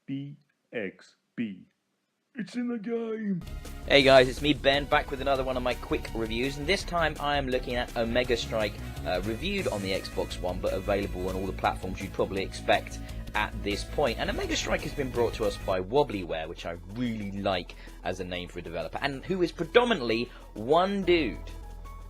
BXB. It's in the game! Hey guys, it's me Ben, back with another one of my quick reviews, and this time I am looking at Omega Strike, reviewed on the Xbox One, but available on all the platforms you'd probably expect at this point. And Omega Strike has been brought to us by Wobblyware, which I really like as a name for a developer, and who is predominantly one dude.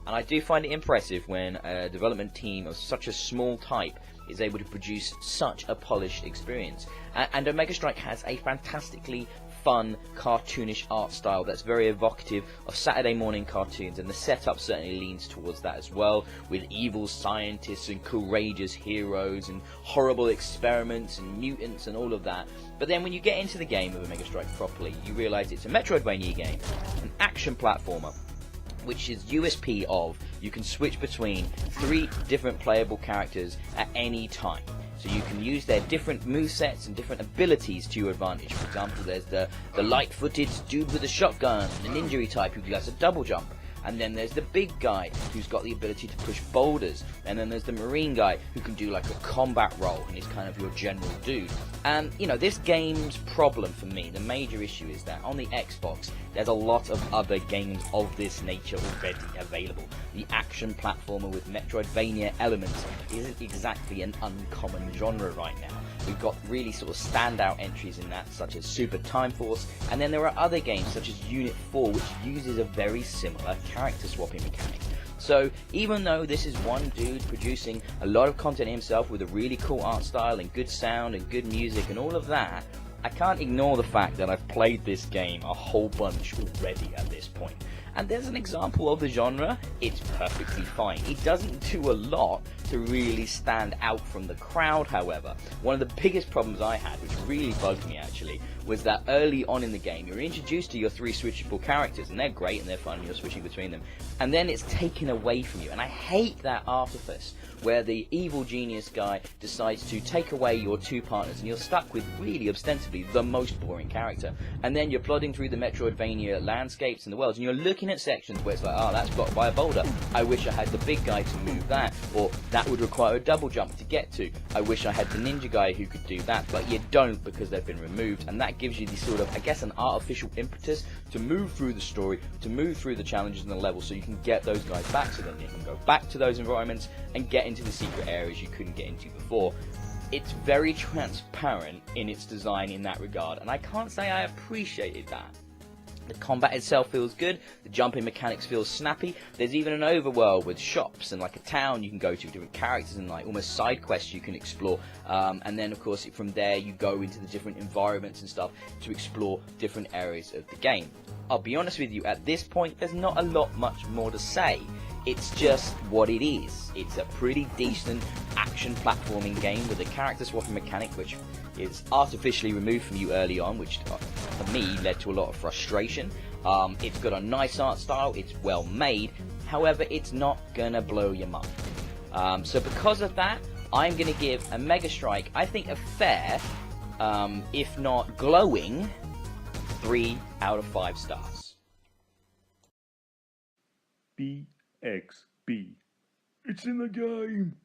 And I do find it impressive when a development team of such a small type is able to produce such a polished experience. And Omega Strike has a fantastically fun, cartoonish art style that's very evocative of Saturday morning cartoons, and the setup certainly leans towards that as well, with evil scientists and courageous heroes and horrible experiments and mutants and all of that. But then when you get into the game of Omega Strike properly, you realise it's a Metroidvania game, an action platformer, which is USP of you can switch between 3 different playable characters at any time. So you can use their different movesets and different abilities to your advantage. For example, there's the light-footed dude with a shotgun, the ninja type who does a double jump. And then there's the big guy who's got the ability to push boulders. And then there's the marine guy who can do like a combat role and is kind of your general dude. And, you know, this game's problem for me, the major issue is that on the Xbox, there's a lot of other games of this nature already available. The action platformer with Metroidvania elements isn't exactly an uncommon genre right now. We've got really sort of standout entries in that, such as Super Time Force, and then there are other games such as Unit 4, which uses a very similar character swapping mechanic. So even though this is one dude producing a lot of content himself with a really cool art style and good sound and good music and all of that, I can't ignore the fact that I've played this game a whole bunch already at this point. And there's an example of the genre, it's perfectly fine. It doesn't do a lot to really stand out from the crowd, however. One of the biggest problems I had, which really bugged me actually, was that early on in the game, you're introduced to your 3 switchable characters, and they're great and they're fun and you're switching between them. And then it's taken away from you, and I hate that artifice, where the evil genius guy decides to take away your 2 partners, and you're stuck with really ostensibly the most boring character. And then you're plodding through the Metroidvania landscapes and the worlds, and you're looking at sections where it's like, oh, that's blocked by a boulder. I wish I had the big guy to move that, or that would require a double jump to get to. I wish I had the ninja guy who could do that, but you don't because they've been removed, and that gives you the sort of, I guess, an artificial impetus to move through the story, to move through the challenges and the levels, so you can get those guys back, so then you can go back to those environments and get into the secret areas you couldn't get into before. It's very transparent in its design in that regard, and I can't say I appreciated that. The combat itself feels good, the jumping mechanics feel snappy, there's even an overworld with shops and like a town you can go to, different characters and like almost side quests you can explore, and then of course from there you go into the different environments and stuff to explore different areas of the game. I'll be honest with you, at this point there's not a lot much more to say. It's just what it is. It's a pretty decent action platforming game with a character swapping mechanic which is artificially removed from you early on, which for me led to a lot of frustration. It's got a nice art style, it's well made, however it's not gonna blow your mind. So because of that, I'm gonna give Omega Strike, I think, a fair, if not glowing, 3 out of 5 stars. BXB. It's in the game!